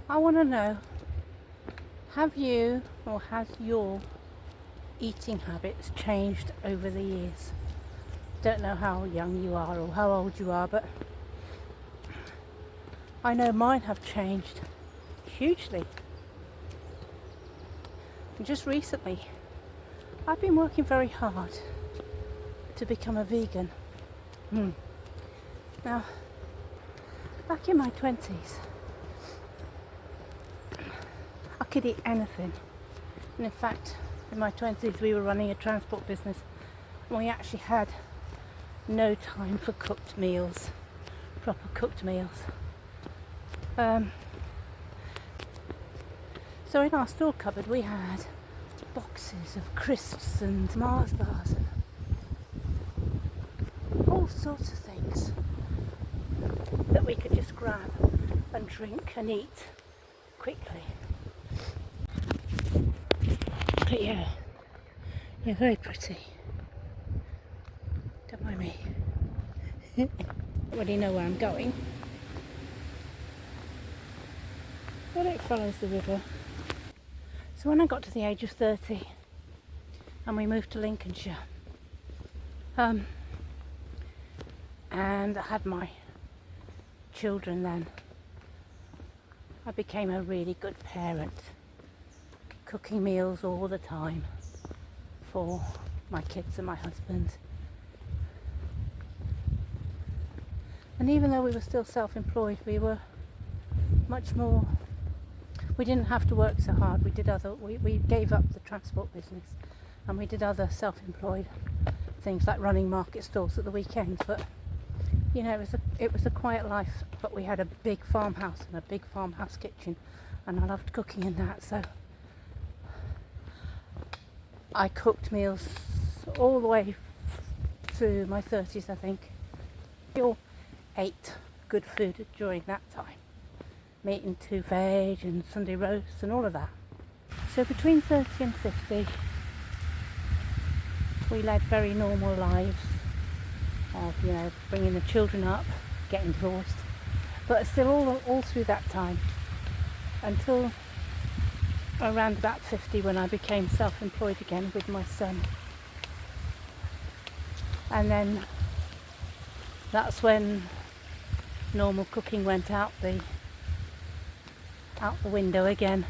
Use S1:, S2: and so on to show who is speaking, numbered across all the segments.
S1: I want to know, have you or has your eating habits changed over the years? Don't know how young you are or how old you are, but I know mine have changed hugely. And just recently, I've been working very hard to become a vegan. Now, back in my 20s, I could eat anything. And in fact, in my 20s, we were running a transport business and we actually had no time for cooked meals, proper cooked meals. So in our store cupboard, we had boxes of crisps and Mars bars and all sorts of things that we could just grab and drink and eat quickly. But yeah, you're very pretty. Don't mind me. I don't really know where I'm going, but it follows the river. So when I got to the age of 30 and we moved to Lincolnshire, and I had my children then, I became a really good parent, cooking meals all the time for my kids and my husband. And even though we were still self-employed, we were much more, we didn't have to work so hard. We gave up the transport business and we did other self-employed things like running market stalls at the weekends. But you know, it was a quiet life, but we had a big farmhouse and a big farmhouse kitchen, and I loved cooking in that. So I cooked meals all the way through my 30s, I think. We all ate good food during that time. Meat and 2 veg and Sunday roasts and all of that. So between 30 and 50, we led very normal lives of, you know, bringing the children up, getting divorced, but still all through that time until around about 50 when I became self-employed again with my son. And then that's when normal cooking went out the window again.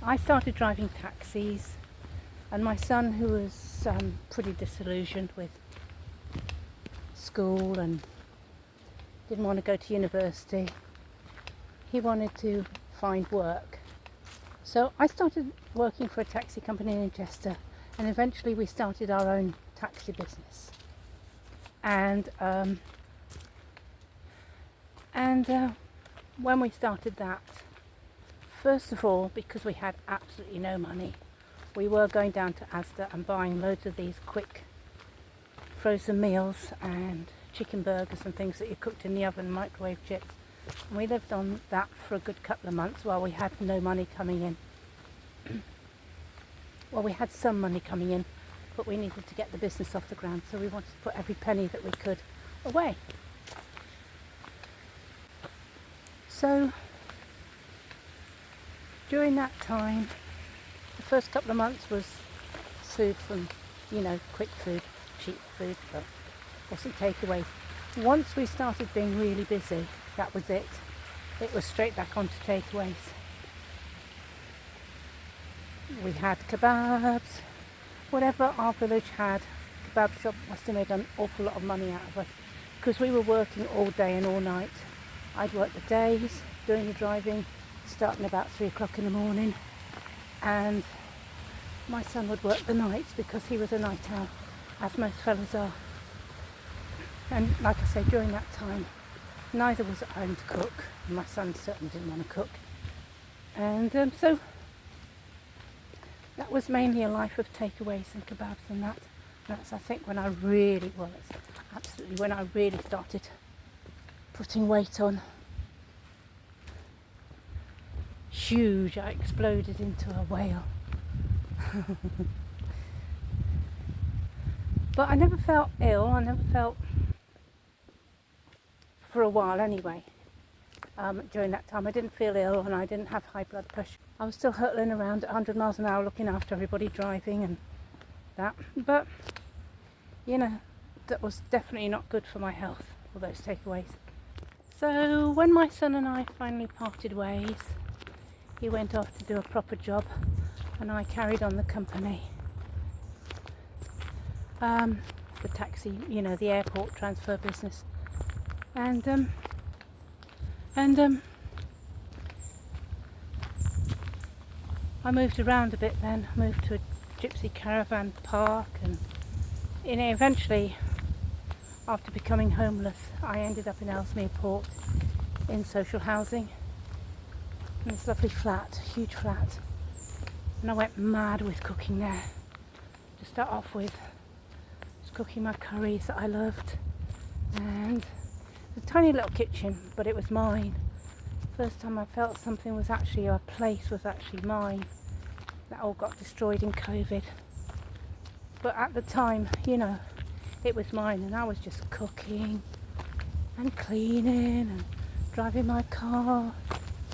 S1: I started driving taxis, and my son, who was pretty disillusioned with school and didn't want to go to university, he wanted to find work. So I started working for a taxi company in Chester, and eventually we started our own taxi business. And when we started that, first of all, because we had absolutely no money, we were going down to Asda and buying loads of these quick frozen meals and chicken burgers and things that you cooked in the oven, microwave chips. And we lived on that for a good couple of months while we had no money coming in. Well, we had some money coming in, but we needed to get the business off the ground, so we wanted to put every penny that we could away. So during that time, the first couple of months was food from, you know, quick food, cheap food, but wasn't takeaways. Once we started being really busy, that was it. It was straight back onto takeaways. We had kebabs, whatever our village had. Kebab shop must have made an awful lot of money out of us because we were working all day and all night. I'd work the days doing the driving, starting about 3 o'clock in the morning, and my son would work the nights because he was a night owl, as most fellas are. And like I say, during that time, neither was at home to cook, and my son certainly didn't want to cook. And so that was mainly a life of takeaways and kebabs and that. And that's, I think, when I really started putting weight on. Huge, I exploded into a whale. But I never felt ill, for a while anyway. during that time. I didn't feel ill and I didn't have high blood pressure. I was still hurtling around at 100 miles an hour looking after everybody, driving and that. But, you know, that was definitely not good for my health, all those takeaways. So when my son and I finally parted ways, he went off to do a proper job and I carried on the company. The taxi, you know, the airport transfer business. And I moved around a bit then. I moved to a gypsy caravan park, and eventually, after becoming homeless, I ended up in Ellesmere Port in social housing, in this lovely flat, huge flat. And I went mad with cooking there. To start off with, just cooking my curries that I loved, and a tiny little kitchen, but it was mine. First time I felt something was actually, a place was actually mine. That all got destroyed in COVID. But at the time, you know, it was mine, and I was just cooking and cleaning and driving my car,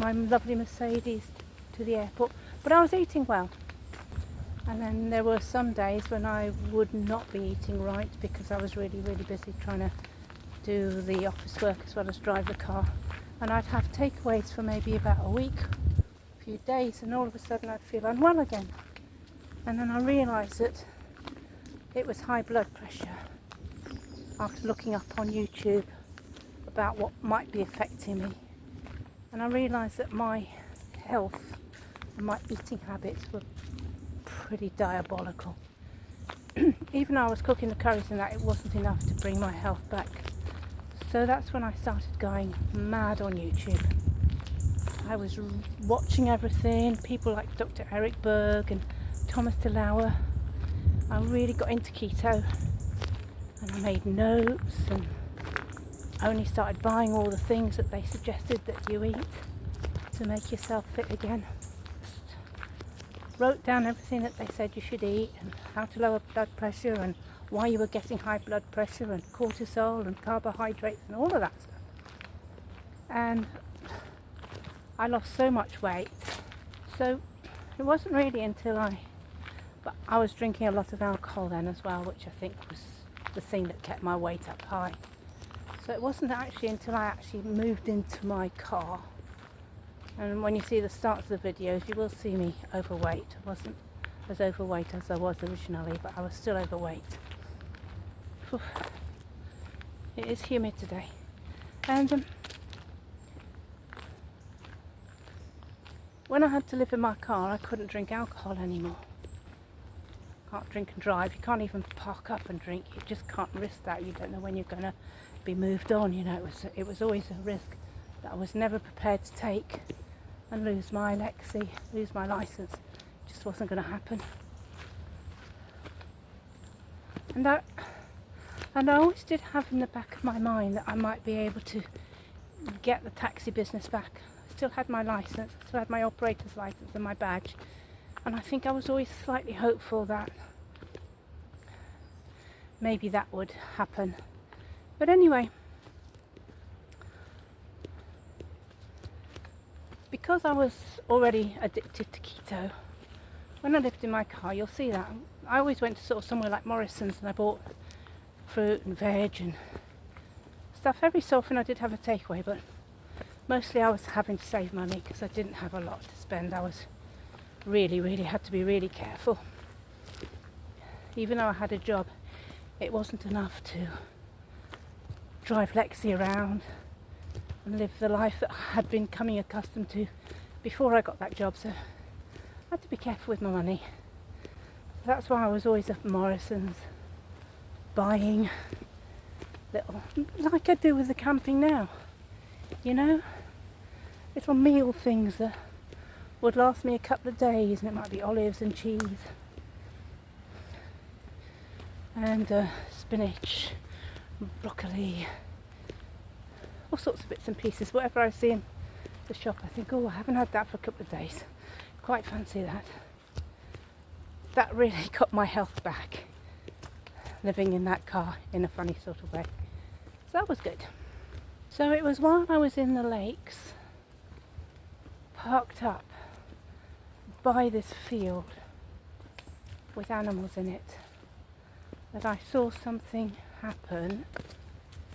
S1: my lovely Mercedes, to the airport. But I was eating well. And then there were some days when I would not be eating right because I was really, really busy trying to do the office work as well as drive the car. And I'd have takeaways for maybe about a week, a few days, and all of a sudden I'd feel unwell again. And then I realised that it was high blood pressure after looking up on YouTube about what might be affecting me. And I realised that my health and my eating habits were pretty diabolical. Even though I was cooking the curries and that, it wasn't enough to bring my health back. So that's when I started going mad on YouTube. I was watching everything, people like Dr. Eric Berg and Thomas DeLauer. I really got into keto, and I made notes and only started buying all the things that they suggested that you eat to make yourself fit again. Wrote down everything that they said you should eat and how to lower blood pressure and why you were getting high blood pressure and cortisol and carbohydrates and all of that stuff. And I lost so much weight. So it wasn't really until but I was drinking a lot of alcohol then as well, which I think was the thing that kept my weight up high. So it wasn't actually until I actually moved into my car. And when you see the start of the videos, you will see me overweight. I wasn't as overweight as I was originally, but I was still overweight. It is humid today. And when I had to live in my car, I couldn't drink alcohol anymore. Can't drink and drive. You can't even park up and drink. You just can't risk that. You don't know when you're going to be moved on. You know, it was always a risk that I was never prepared to take, and lose my Lexi, lose my license. It just wasn't going to happen. And I always did have in the back of my mind that I might be able to get the taxi business back. I still had my license, I still had my operator's license and my badge. And I think I was always slightly hopeful that maybe that would happen. But anyway, because I was already addicted to keto, when I lived in my car, you'll see that. I always went to sort of somewhere like Morrison's and I bought fruit and veg and stuff. Every so often I did have a takeaway, but mostly I was having to save money because I didn't have a lot to spend. I was really had to be really careful. Even though I had a job, it wasn't enough to drive Lexi around and live the life that I had been coming accustomed to before I got that job. So I had to be careful with my money. So that's why I was always at Morrison's buying little, like I do with the camping now, you know, little meal things that would last me a couple of days, and it might be olives and cheese and spinach, broccoli, all sorts of bits and pieces. Whatever I see in the shop, I think, oh, I haven't had that for a couple of days. Quite fancy that. That really got my health back, living in that car in a funny sort of way. So that was good. So it was while I was in the lakes parked up by this field with animals in it that I saw something happen,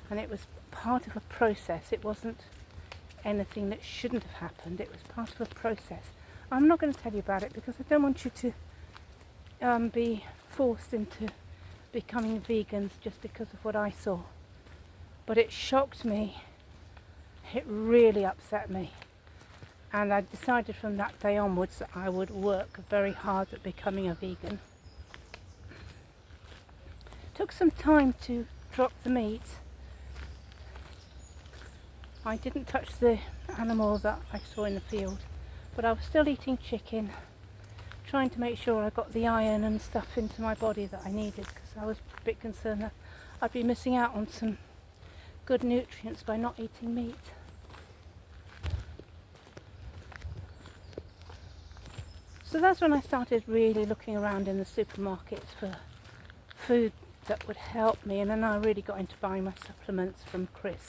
S1: and it was part of a process. It wasn't anything that shouldn't have happened. It was part of a process. I'm not going to tell you about it because I don't want you to be forced into becoming vegans just because of what I saw. But it shocked me. It really upset me. And I decided from that day onwards that I would work very hard at becoming a vegan. Took some time to drop the meat. I didn't touch the animal that I saw in the field, but I was still eating chicken, trying to make sure I got the iron and stuff into my body that I needed, because I was a bit concerned that I'd be missing out on some good nutrients by not eating meat. So that's when I started really looking around in the supermarkets for food that would help me, and then I really got into buying my supplements from Chris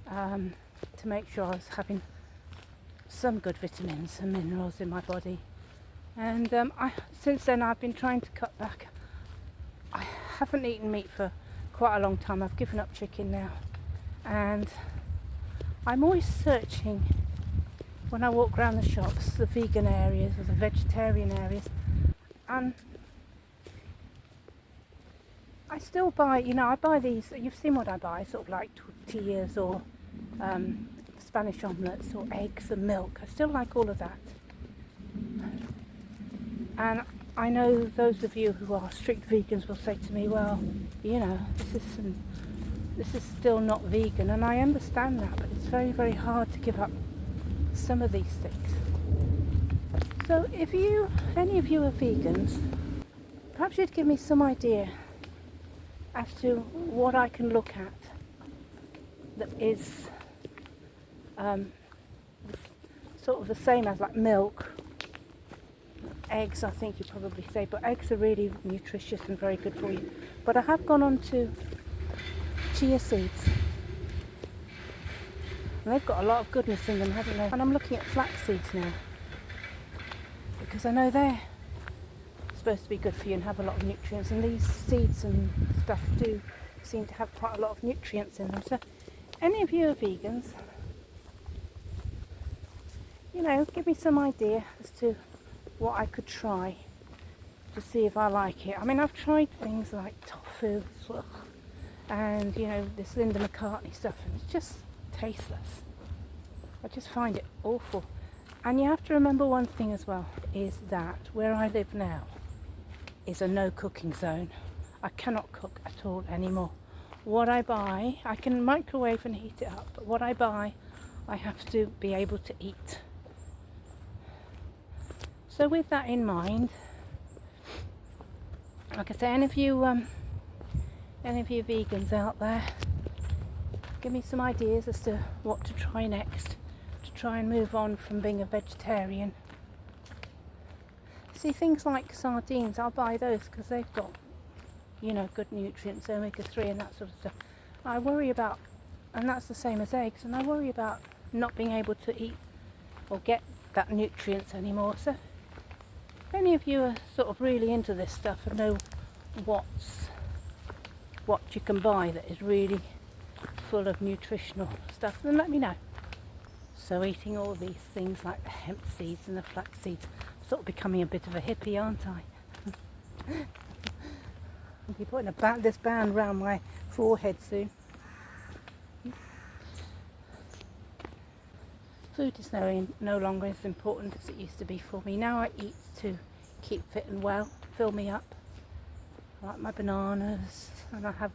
S1: to make sure I was having some good vitamins and minerals in my body. And since then I've been trying to cut back. I haven't eaten meat for quite a long time. I've given up chicken now, and I'm always searching when I walk around the shops, the vegan areas or the vegetarian areas, and I still buy, I buy these, you've seen what I buy, sort of like tortillas or Spanish omelettes or eggs and milk. I still like all of that. And I know those of you who are strict vegans will say to me, well, this is still not vegan, and I understand that, but it's very, very hard to give up some of these things. So if any of you are vegans, perhaps you'd give me some idea as to what I can look at that is sort of the same as like milk, eggs. I think you probably say, but eggs are really nutritious and very good for you. But I have gone on to chia seeds, and they've got a lot of goodness in them, haven't they? And I'm looking at flax seeds now, because I know they're supposed to be good for you and have a lot of nutrients, and these seeds and stuff do seem to have quite a lot of nutrients in them. So any of you are vegans, give me some idea as to what I could try to see if I like it. I mean, I've tried things like tofu and this Linda McCartney stuff, and it's just tasteless. I just find it awful. And you have to remember one thing as well, is that where I live now is a no cooking zone. I cannot cook at all anymore. What I buy, I can microwave and heat it up, but what I buy, I have to be able to eat. So with that in mind, like I say, any of you vegans out there, give me some ideas as to what to try next to try and move on from being a vegetarian. See, things like sardines, I'll buy those because they've got, good nutrients, omega-3 and that sort of stuff. I worry about, and that's the same as eggs, and I worry about not being able to eat or get that nutrients anymore. So if any of you are sort of really into this stuff and know what you can buy that is really full of nutritional stuff, then let me know. So eating all these things like the hemp seeds and the flax seeds, sort of becoming a bit of a hippie, aren't I? I'll be putting this band round my forehead soon. Food is no longer as important as it used to be for me. Now I eat to keep fit and well, fill me up. I like my bananas, and I have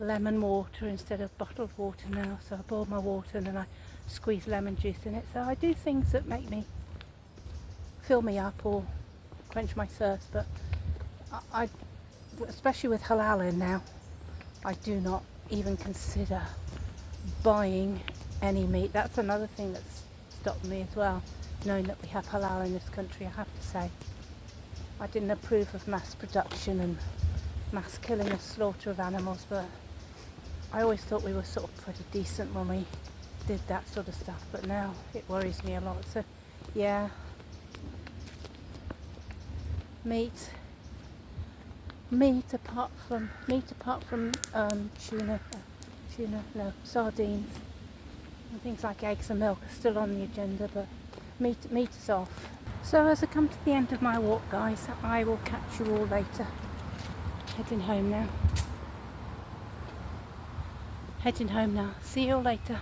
S1: lemon water instead of bottled water now. So I boil my water and then I squeeze lemon juice in it. So I do things that make me fill me up or quench my thirst. But I especially with halal in now, I do not even consider buying any meat. That's another thing that's stopped me as well, knowing that we have halal in this country. I have to say, I didn't approve of mass production and mass killing and slaughter of animals, but I always thought we were sort of pretty decent when we did that sort of stuff, but now it worries me a lot. So yeah, meat apart from sardines and things like eggs and milk are still on the agenda, but meat is off. So as I come to the end of my walk, guys, I will catch you all later. Heading home now. See you all later.